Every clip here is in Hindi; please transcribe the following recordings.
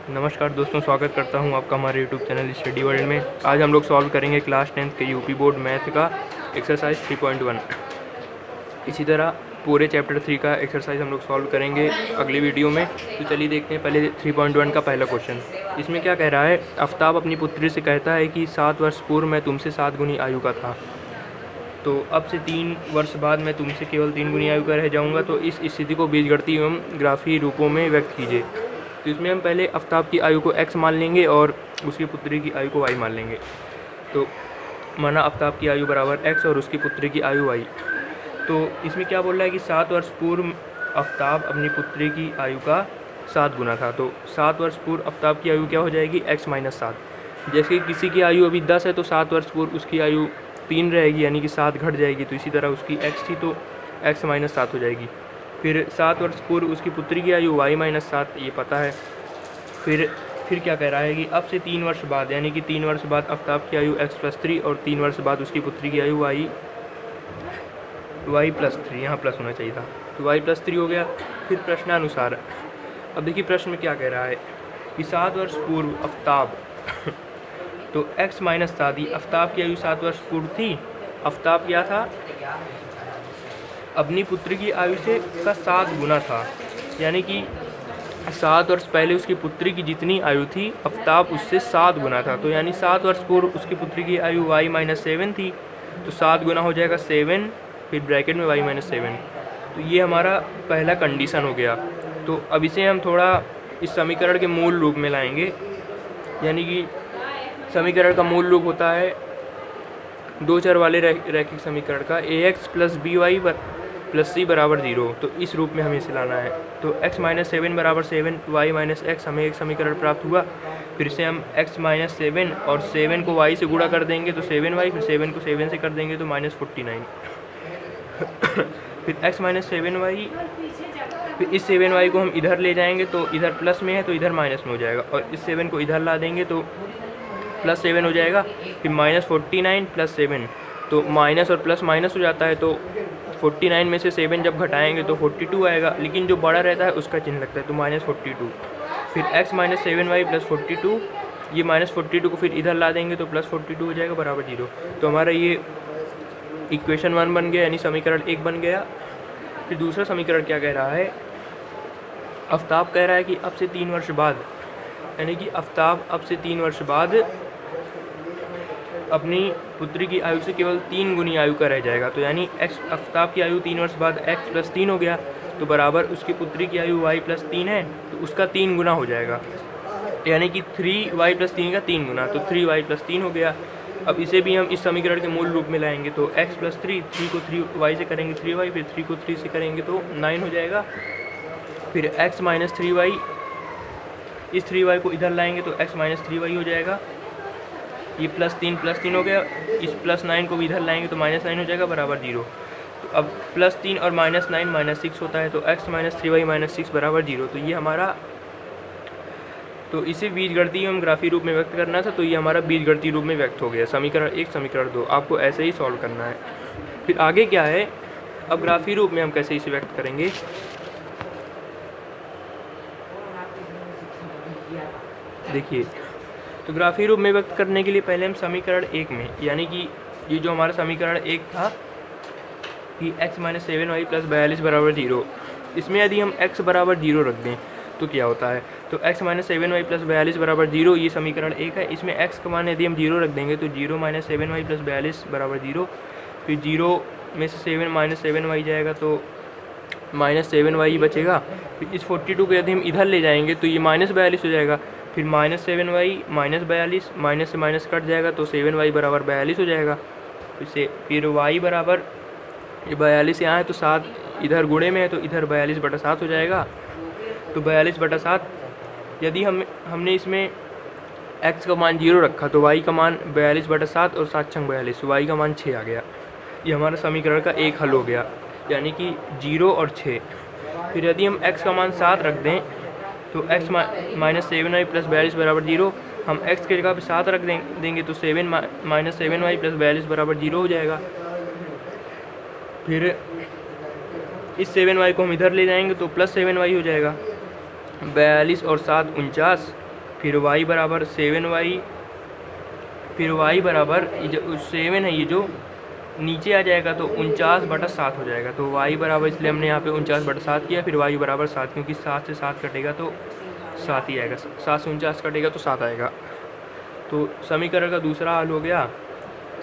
नमस्कार दोस्तों, स्वागत करता हूं आपका हमारे यूट्यूब चैनल स्टडी वर्ल्ड में। आज हम लोग सॉल्व करेंगे क्लास 10th के यूपी बोर्ड मैथ का एक्सरसाइज 3.1। इसी तरह पूरे चैप्टर 3 का एक्सरसाइज हम लोग सॉल्व करेंगे अगली वीडियो में। तो चलिए देखते हैं पहले 3.1 का पहला क्वेश्चन। इसमें क्या कह रहा है, आफ्ताब अपनी पुत्री से कहता है कि 7 वर्ष पूर्व मैं तुमसे 7 गुनी आयु का था, तो अब से 3 वर्ष बाद मैं तुमसे केवल 3 गुनी आयु का रह जाऊँगा। तो इस स्थिति को बीजगणितीय एवं ग्राफीय रूपों में व्यक्त कीजिए। तो इसमें हम पहले आफ्ताब की आयु को x मान लेंगे और उसकी पुत्री की आयु को y मान लेंगे। तो माना आफ्ताब की आयु बराबर x और उसकी पुत्री की आयु y। तो इसमें क्या बोल रहा है कि 7 वर्ष पूर्व आफ्ताब अपनी पुत्री की आयु का 7 गुना था। तो 7 वर्ष पूर्व आफ्ताब की आयु क्या हो जाएगी, x माइनस 7। जैसे किसी की आयु अभी 10 है तो 7 वर्ष पूर्व उसकी आयु 3 रहेगी, यानी कि 7 घट जाएगी। तो इसी तरह उसकी x थी तो x माइनस 7 हो जाएगी। फिर 7 वर्ष पूर्व उसकी पुत्री की आयु y माइनस 7, ये पता है। फिर क्या कह रहा है कि अब से 3 वर्ष बाद, यानी कि 3 वर्ष बाद आफ्ताब की आयु x प्लस 3 और 3 वर्ष बाद उसकी पुत्री की आयु y प्लस 3, यहाँ प्लस होना चाहिए था, तो y प्लस 3 हो गया। फिर प्रश्नानुसार, अब देखिए प्रश्न में क्या कह रहा है कि 7 वर्ष पूर्व आफ्ताब तो x माइनस 7, आफ्ताब की आयु 7 वर्ष पूर्व थी। आफ्ताब क्या था, अपनी पुत्री की आयु से का 7 गुना था, यानी कि 7 वर्ष पहले उसकी पुत्री की जितनी आयु थी आफ्ताब उससे 7 गुना था। तो यानी 7 वर्ष पूर्व उसकी पुत्री की आयु y माइनस 7 थी, तो 7 गुना हो जाएगा 7, फिर ब्रैकेट में y माइनस 7। तो ये हमारा पहला कंडीशन हो गया। तो अब इसे हम थोड़ा इस समीकरण के मूल रूप में लाएंगे, यानी कि समीकरण का मूल रूप होता है दो चर वाले रैखिक समीकरण का ax plus by plus c बराबर 0। तो इस रूप में हमें इसे लाना है। तो x माइनस 7 बराबर 7, y माइनस x, हमें एक समीकरण प्राप्त हुआ। फिर से हम x माइनस 7 और 7 को y से गुणा कर देंगे तो 7y, फिर 7 को 7 से कर देंगे तो माइनस 49। फिर x माइनस 7y, फिर इस 7y को हम इधर ले जाएंगे तो इधर प्लस में है तो इधर माइनस में हो जाएगा, और इस 7 को इधर ला देंगे तो प्लस 7 हो जाएगा। फिर माइनस 49 प्लस 7, तो माइनस और प्लस माइनस हो जाता है, तो 49 में से 7 जब घटाएंगे तो 42 आएगा, लेकिन जो बड़ा रहता है उसका चिन्ह लगता है, तो माइनस 42। फिर x माइनस 7y प्लस 42, ये माइनस 42 को फिर इधर ला देंगे तो प्लस 42 हो जाएगा बराबर 0। तो हमारा ये इक्वेशन 1 बन गया, यानी समीकरण 1 बन गया। फिर दूसरा समीकरण क्या कह रहा है, आफ्ताब कह रहा है कि अब से 3 वर्ष बाद, यानी कि आफ्ताब अब से 3 वर्ष बाद अपनी पुत्री की आयु से केवल 3 गुनी आयु का रह जाएगा। तो यानी आफ्ताब की आयु 3 वर्ष बाद x प्लस 3 हो गया, तो बराबर उसकी पुत्री की आयु y प्लस 3 है, तो उसका 3 गुना हो जाएगा, यानी कि 3y प्लस 3 का 3 गुना, तो 3y प्लस 3 हो गया। अब इसे भी हम इस समीकरण के मूल रूप में लाएंगे। तो x प्लस 3, 3 को 3y से करेंगे 3y, फिर 3 को 3 से करेंगे तो 9 हो जाएगा। फिर x माइनस 3y, इस 3y को इधर लाएंगे तो x माइनस 3y हो जाएगा। ये प्लस 3 हो गया, इस प्लस 9 को भी इधर लाएंगे तो माइनस 9 हो जाएगा बराबर 0। तो अब प्लस 3 और माइनस 9 माइनस 6 होता है, तो x माइनस 3y माइनस 6 बराबर 0। तो ये हमारा, तो इसे बीजगणितीय एवं ग्राफीय रूप में व्यक्त करना था, तो ये हमारा बीजगणितीय रूप में व्यक्त हो गया। समीकरण 1 समीकरण 2 आपको ऐसे ही सॉल्व करना है। फिर आगे क्या है, अब ग्राफीय रूप में हम कैसे इसे व्यक्त करेंगे। देखिए, तो ग्राफीय रूप में व्यक्त करने के लिए पहले हम समीकरण 1 में, यानी कि ये जो हमारा समीकरण 1 था कि x माइनस 7y प्लस 42 बराबर 0, इसमें यदि हम x बराबर 0 रख दें तो क्या होता है। तो x माइनस 7y प्लस 42 बराबर 0, ये समीकरण 1 है। इसमें x का मान यदि हम 0 रख देंगे तो 0 माइनस 7y प्लस 42 बराबर 0, फिर 0 में से 7 माइनस 7y जाएगा तो माइनस 7y बचेगा। फिर इस 42 को यदि हम इधर ले जाएंगे तो ये माइनस 42 हो जाएगा। फिर माइनस 7y माइनस 42, माइनस से माइनस कट जाएगा तो 7y बराबर 42 हो जाएगा। फिर y बराबर, ये 42 यहाँ है तो 7 इधर गुणे में है तो इधर 42/7 हो जाएगा। तो 42/7, यदि हमने इसमें x का मान 0 रखा तो y का मान 42/7 और 7 छंग 42, y का मान 6 आ गया। ये हमारा समीकरण का एक हल हो गया, यानी कि 0 और 6। फिर यदि हम x का मान 7 रख दें तो x माइनस 7y प्लस 42 बराबर 0, हम x की जगह पे 7 रख देंगे तो 7 माइनस 7y प्लस 42 बराबर 0 हो जाएगा। फिर इस 7y को हम इधर ले जाएंगे तो प्लस 7y हो जाएगा। 42 और 7 49, फिर y बराबर 7y, फिर y बराबर जो 7 है ये जो नीचे आ जाएगा तो 49/7 हो जाएगा। तो y बराबर, इसलिए हमने यहाँ पे 49/7 किया। फिर y बराबर 7, क्योंकि 7 से 7 कटेगा तो 7 ही आएगा, 7 से 49 कटेगा तो 7 आएगा। तो समीकरण का दूसरा हल हो गया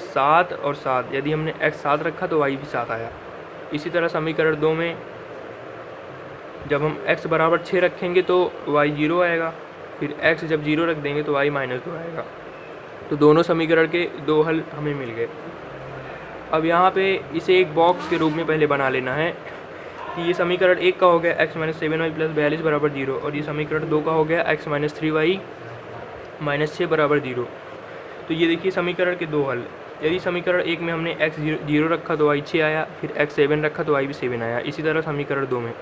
7 और 7, यदि हमने x 7 रखा तो y भी 7 आया। इसी तरह समीकरण 2 में जब हम x बराबर 6 रखेंगे तो y 0 आएगा, फिर x जब 0 रख देंगे तो y -2 आएगा। तो दोनों समीकरण के 2 हल हमें मिल गए। अब यहाँ पे इसे एक बॉक्स के रूप में पहले बना लेना है कि ये समीकरण 1 का हो गया x - 7y + 42 = 0, और ये समीकरण 2 का हो गया x - 3y - 6 = 0। तो ये देखिए समीकरण के 2 हल। यदि समीकरण 1 में हमने x 0 रखा तो y 6 आया, फिर x 7 रखा तो y भी 7 आया। इसी तरह समीकरण 2 में।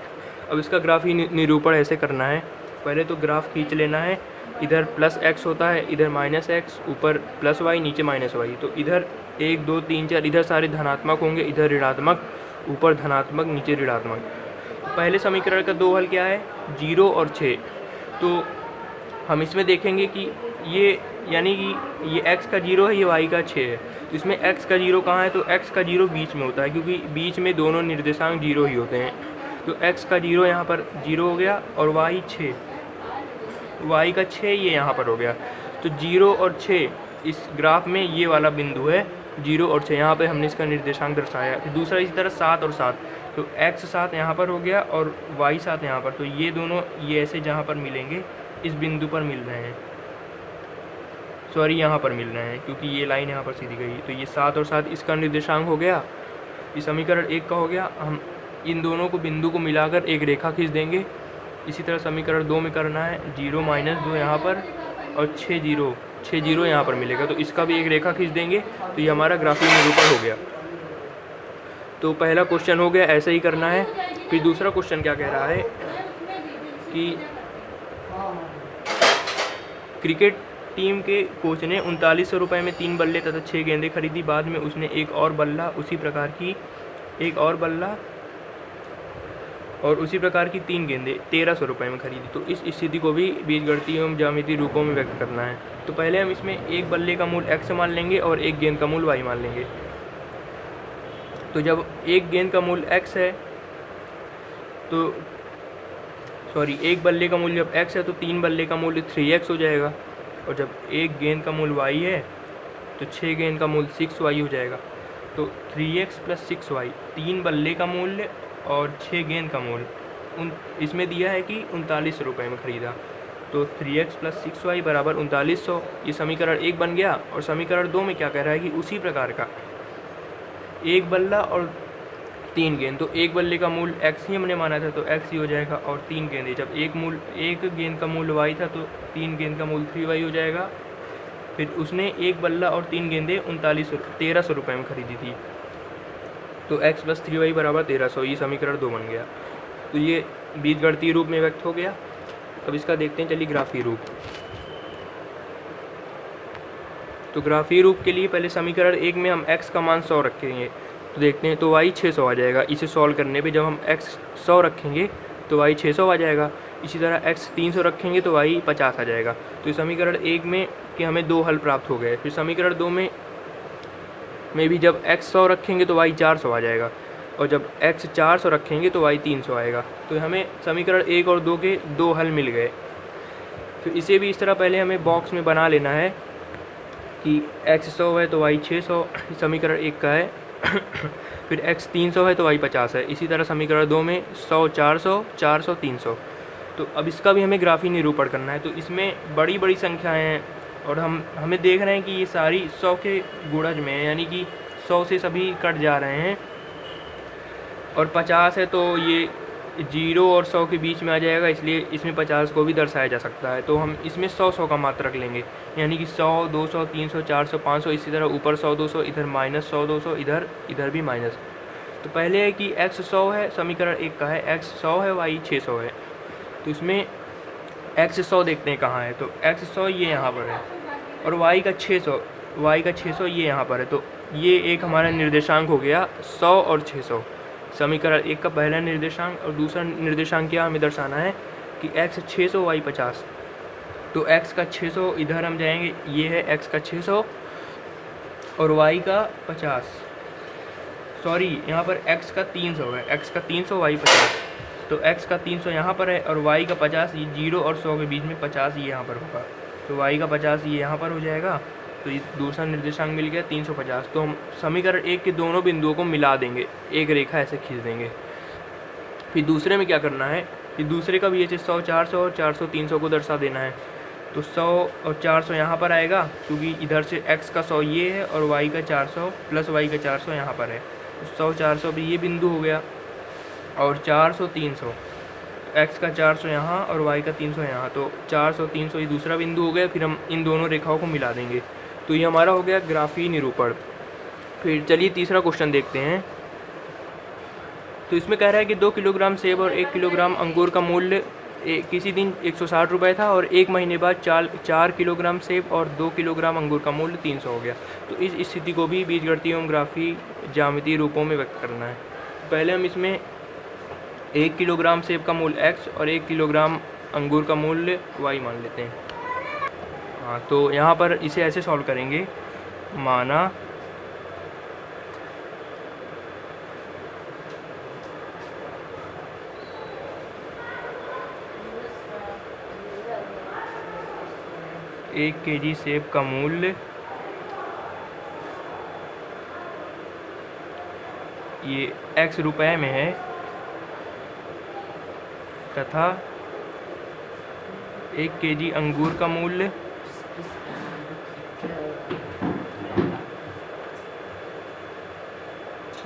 अब इसका ग्राफी निरूपण ऐसे करना है। पहले तो ग्राफ खींच लेना है, इधर +x होता है, इधर -x, ऊपर +y, नीचे -y। तो इधर 1 2 3 4 इधर सारे धनात्मक होंगे, इधर ऋणात्मक, ऊपर धनात्मक, नीचे ऋणात्मक। पहले समीकरण का 2 हल क्या है, 0 और 6। तो हम इसमें देखेंगे कि ये यानी कि ये x का 0 है, ये y का 6 है। तो इसमें x का 0 कहाँ है, तो x का 0 बीच में होता है, क्योंकि बीच में दोनों निर्देशांक 0 ही होते हैं। तो x का 0 यहाँ पर 0 हो गया, और y 6, y का 6 ये यहाँ पर हो गया। तो 0 और 6 इस ग्राफ में ये वाला बिंदु है, 0 और 6, यहाँ पे हमने इसका निर्देशांक दर्शाया। फिर दूसरा इसी तरह 7 और 7, तो x 7 यहाँ पर हो गया और y 7 यहाँ पर। तो ये दोनों ये ऐसे जहाँ पर मिलेंगे इस बिंदु पर मिल रहे हैं, सॉरी यहाँ पर मिल रहे हैं, क्योंकि ये लाइन यहाँ पर सीधी गई। तो ये 7 और 7 इसका निर्देशांक हो गया, ये समीकरण 1 का हो गया। हम इन दोनों को बिंदु को मिलाकर एक रेखा खींच देंगे। इसी तरह समीकरण 2 में करना है, 0 - 2 यहाँ पर और 6 0 यहाँ पर मिलेगा, तो इसका भी एक रेखा खींच देंगे। तो ये हमारा ग्राफीय निरूपण हो गया। तो पहला क्वेश्चन हो गया, ऐसे ही करना है। फिर दूसरा क्वेश्चन क्या कह रहा है कि क्रिकेट टीम के कोच ने 3900 रुपये में 3 बल्ले तथा 6 गेंदें खरीदी। बाद में उसने एक और बल्ला उसी प्रकार की 3 गेंदें 1300 रुपये में खरीदी। तो इस स्थिति को भी बीजगणितीय एवं ज्यामितीय रूपों में व्यक्त करना है। तो पहले हम इसमें एक बल्ले का मूल x मान लेंगे और एक गेंद का मूल y मान लेंगे। तो जब एक गेंद का मूल x है तो एक बल्ले का मूल्य जब x है तो 3 बल्ले का मूल्य 3x हो जाएगा, और जब एक गेंद का मूल y है तो 6 गेंद का मूल 6y हो जाएगा। तो 3x + 6y 3 बल्ले का मूल्य और 6 गेंद का मूल इसमें दिया है कि 3900 रुपये में ख़रीदा। तो 3x + 6y = 3900, ये समीकरण 1 बन गया। और समीकरण 2 में क्या कह रहा है कि उसी प्रकार का एक बल्ला और 3 गेंद, तो एक बल्ले का मूल x ही हमने माना था तो x ही हो जाएगा, और 3 गेंदें, जब एक गेंद का मूल y था तो 3 गेंद का मूल 3y हो जाएगा। फिर उसने एक बल्ला और 3 गेंदें 1300 रुपये में ख़रीदी थी, तो x + 3y = 1300, ये समीकरण 2 बन गया। तो ये बीजगणितीय रूप में व्यक्त हो गया। अब इसका देखते हैं, चलिए ग्राफीय रूप। तो ग्राफीय रूप के लिए पहले समीकरण 1 में हम x का मान 100 रखेंगे, तो देखते हैं। तो y 600 आ जाएगा। इसे सॉल्व करने पे जब हम x 100 रखेंगे तो y 600 आ जाएगा। इसी तरह x 300 रखेंगे तो y 50 आ जाएगा। तो समीकरण 1 में कि हमें 2 हल प्राप्त हो गए। फिर समीकरण 2 में भी जब x 100 रखेंगे तो y 400 आ जाएगा, और जब x 400 रखेंगे तो y 300 आएगा। तो हमें समीकरण 1 और 2 के 2 हल मिल गए। फिर इसे भी इस तरह पहले हमें बॉक्स में बना लेना है कि x 100 है तो y 600, समीकरण 1 का है। फिर x 300 है तो y 50 है। इसी तरह समीकरण 2 में 100 400 400 300। तो अब इसका भी हमें ग्राफीय निरूपण करना है। तो इसमें बड़ी बड़ी संख्याएं हैं, और हमें देख रहे हैं कि ये सारी 100 के गुणज में है, यानी कि 100 से सभी कट जा रहे हैं। और 50 है तो ये 0 और 100 के बीच में आ जाएगा, इसलिए इसमें 50 को भी दर्शाया जा सकता है। तो हम इसमें 100 का मात्रक लेंगे, यानी कि 100 200 300 400 500, इसी तरह ऊपर 100 200, इधर -100 200, इधर भी माइनस। तो पहले है कि x 100 है, समीकरण 1 का है, x 100 है, y 600 है। तो इसमें x 100 देखते हैं कहाँ है। तो x 100 ये यहाँ पर है, और y का 600 ये यहाँ पर है। तो ये एक हमारा निर्देशांक हो गया 100 और 600। समीकरण 1 का पहला निर्देशांक, और दूसरा निर्देशांक क्या हमें दर्शाना है कि x 600 y 50। तो x का 600 इधर हम जाएंगे, ये है x का 600 और y का 50, सॉरी यहाँ पर x का 300 है, x का 300 y 50, तो x का 300 यहाँ पर है और y का 50, ये 0 और 100 के बीच में 50 ये यहाँ पर होगा, तो y का 50 ये यहाँ पर हो जाएगा। तो ये दूसरा निर्देशांक मिल गया 350। तो हम समीकरण 1 के दोनों बिंदुओं को मिला देंगे, एक रेखा ऐसे खींच देंगे। फिर दूसरे में क्या करना है कि दूसरे का भी ये 100 400 और 400 300 को दर्शा देना है। तो 100 और 400 यहाँ पर आएगा, क्योंकि इधर से x का 100 ये है और y का 400 प्लस y का 400 यहाँ पर है, तो 100 400 भी ये बिंदु हो गया, और 400 300, x का 400 यहाँ और y का 300 यहाँ, तो 400 300 ये दूसरा बिंदु हो गया। फिर हम इन दोनों रेखाओं को मिला देंगे, तो ये हमारा हो गया ग्राफीय निरूपण। फिर चलिए तीसरा क्वेश्चन देखते हैं। तो इसमें कह रहा है कि 2 किलोग्राम सेब और 1 किलोग्राम अंगूर का मूल्य किसी दिन 160 रुपये था और 1 महीने बाद 4 किलोग्राम सेब और 2 किलोग्राम अंगूर का मूल्य 300 हो गया। तो इस स्थिति को भी बीजगणितीय एवं ग्राफीय ज्यामितीय रूपों में व्यक्त करना है। पहले हम इसमें 1 किलोग्राम सेब का मूल्य x और 1 किलोग्राम अंगूर का मूल्य y मान लेते हैं। हाँ, तो यहाँ पर इसे ऐसे सॉल्व करेंगे, माना एक केजी सेब का मूल्य ये x रुपए में है तथा 1 केजी अंगूर का मूल्य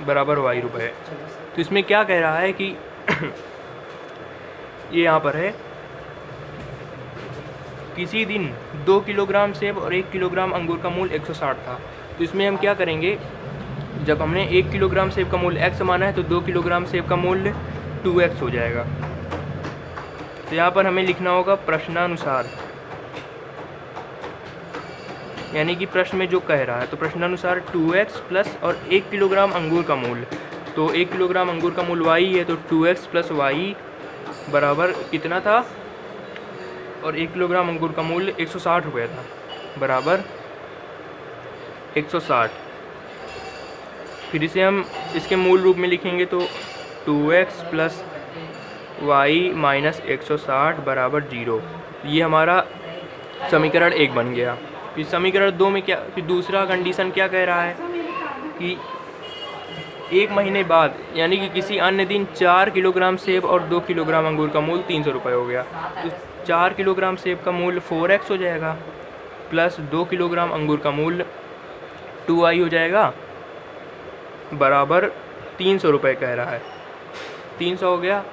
बराबर y रुपए। तो इसमें क्या कह रहा है कि ये यहाँ पर है, किसी दिन 2 किलोग्राम सेब और 1 किलोग्राम अंगूर का मूल्य 160 था। तो इसमें हम क्या करेंगे, जब हमने 1 किलोग्राम सेब का मूल्य x माना है तो 2 किलोग्राम सेब का मूल्य 2x हो जाएगा। तो यहाँ पर हमें लिखना होगा प्रश्नानुसार, यानी कि प्रश्न में जो कह रहा है, तो प्रश्नानुसार 2x प्लस और 1 किलोग्राम अंगूर का मूल्य, तो 1 किलोग्राम अंगूर का मूल्य y है, तो 2x प्लस y बराबर कितना था, और 1 किलोग्राम अंगूर का मूल्य 160 रुपये था, बराबर 160। फिर इसे हम इसके मूल रूप में लिखेंगे, तो 2x प्लस y माइनस 160 बराबर 0। ये हमारा समीकरण 1 बन गया। फिर समीकरण 2 में क्या, फिर दूसरा कंडीशन क्या कह रहा है कि 1 महीने बाद यानी कि किसी अन्य दिन 4 किलोग्राम सेब और 2 किलोग्राम अंगूर का मूल्य 300 रुपये हो गया। तो 4 किलोग्राम सेब का मूल्य 4x हो जाएगा प्लस 2 किलोग्राम अंगूर का मूल्य 2y हो जाएगा, बराबर 300 रुपये कह रहा है, 300 हो गया।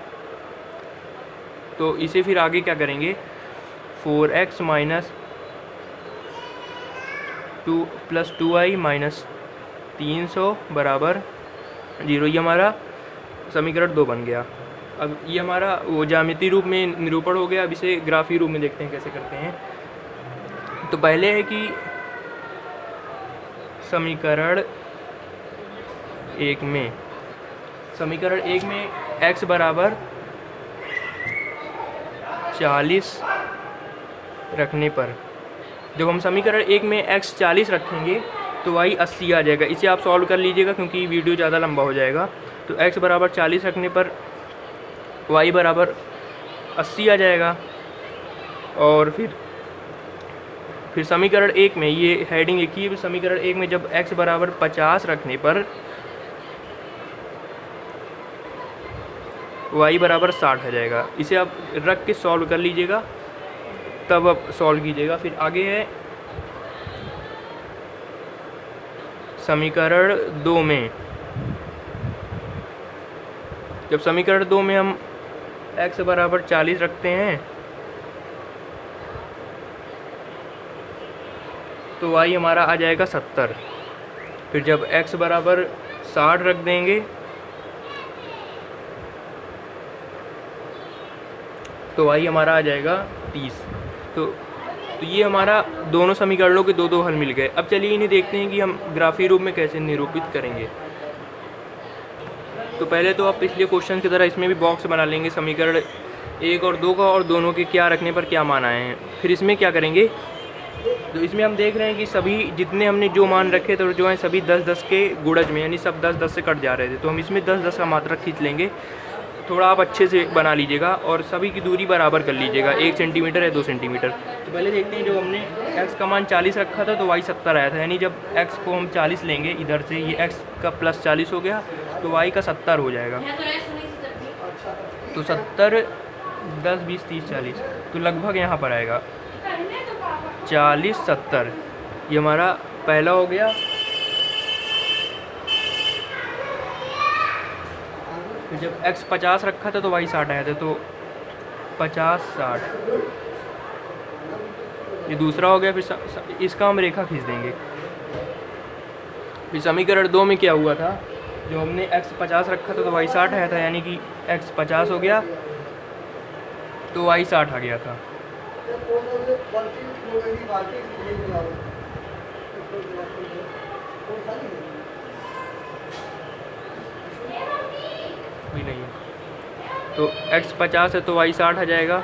तो इसे फिर आगे क्या करेंगे, 4x minus 2 plus 2y minus 300 बराबर 0। ये हमारा समीकरण 2 बन गया। अब ये हमारा वो ज्यामितीय रूप में निरूपण हो गया। अब इसे ग्राफीय रूप में देखते हैं कैसे करते हैं। तो पहले है कि समीकरण 1 में x बराबर 40 रखने पर, जब हम समीकरण 1 में x 40 रखेंगे तो y 80 आ जाएगा। इसे आप सॉल्व कर लीजिएगा क्योंकि वीडियो ज़्यादा लंबा हो जाएगा। तो x बराबर 40 रखने पर y बराबर 80 आ जाएगा। और फिर समीकरण 1 में ये हेडिंग लिखिए, समीकरण 1 में जब x बराबर 50 रखने पर y बराबर 60 आ जाएगा। इसे आप रख के सॉल्व कर लीजिएगा, तब आप सॉल्व कीजिएगा। फिर आगे है समीकरण 2 में, जब समीकरण 2 में हम x बराबर 40 रखते हैं तो y हमारा आ जाएगा 70। फिर जब x बराबर 60 रख देंगे तो y हमारा आ जाएगा 30। तो ये हमारा दोनों समीकरणों के दो हल मिल गए। अब चलिए इन्हें देखते हैं कि हम ग्राफीय रूप में कैसे निरूपित करेंगे। तो पहले तो आप पिछले क्वेश्चन की तरह इसमें भी बॉक्स बना लेंगे। समीकरण 1 और 2 का और दोनों के क्या रखने पर क्या मान आए हैं। फिर इसमें क्या करेंगे, तो इसमें हम देख रहे हैं कि सभी जितने हमने जो मान रखे थे जो हैं सभी 10-10 के गुणज में, यानी सब 10-10 से कट जा रहे थे। तो हम इसमें 10-10 का मात्रक खींच लेंगे। थोड़ा आप अच्छे से बना लीजिएगा और सभी की दूरी बराबर कर लीजिएगा, 1 सेंटीमीटर या 2 सेंटीमीटर। तो पहले देखते हैं, जो हमने x का मान 40 रखा था तो y 70 आया था, यानी जब x को हम 40 लेंगे इधर से, ये x का प्लस 40 हो गया तो y का 70 हो जाएगा। तो 70 10 20 30 40 तो लगभग यहाँ पर आएगा 40 70। ये हमारा पहला हो गया। फिर जब x 50 रखा था तो y 60 आया था, तो 50 60 ये दूसरा हो गया। फिर इसका हम रेखा खींच देंगे। फिर समीकरण 2 में क्या हुआ था, जो हमने x 50 रखा था तो y 60 आया था, यानी कि x 50 हो गया तो y 60 आ गया था। भी नहीं है तो x 50 है तो y 60 आ जाएगा।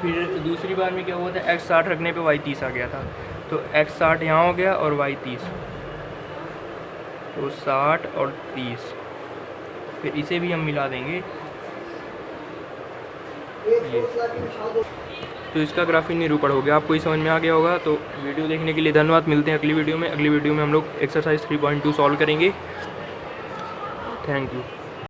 फिर दूसरी बार में क्या हुआ था, x 60 रखने पे y 30 आ गया था, तो x 60 यहाँ हो गया और y 30, तो 60 और 30। फिर इसे भी हम मिला देंगे ये। तो इसका ग्राफीय निरूपण हो गया। आपको ये समझ में आ गया होगा। तो वीडियो देखने के लिए धन्यवाद। मिलते हैं अगली वीडियो में। अगली वीडियो में हम लोग एक्सरसाइज 3.2 सॉल्व करेंगे। Thank you.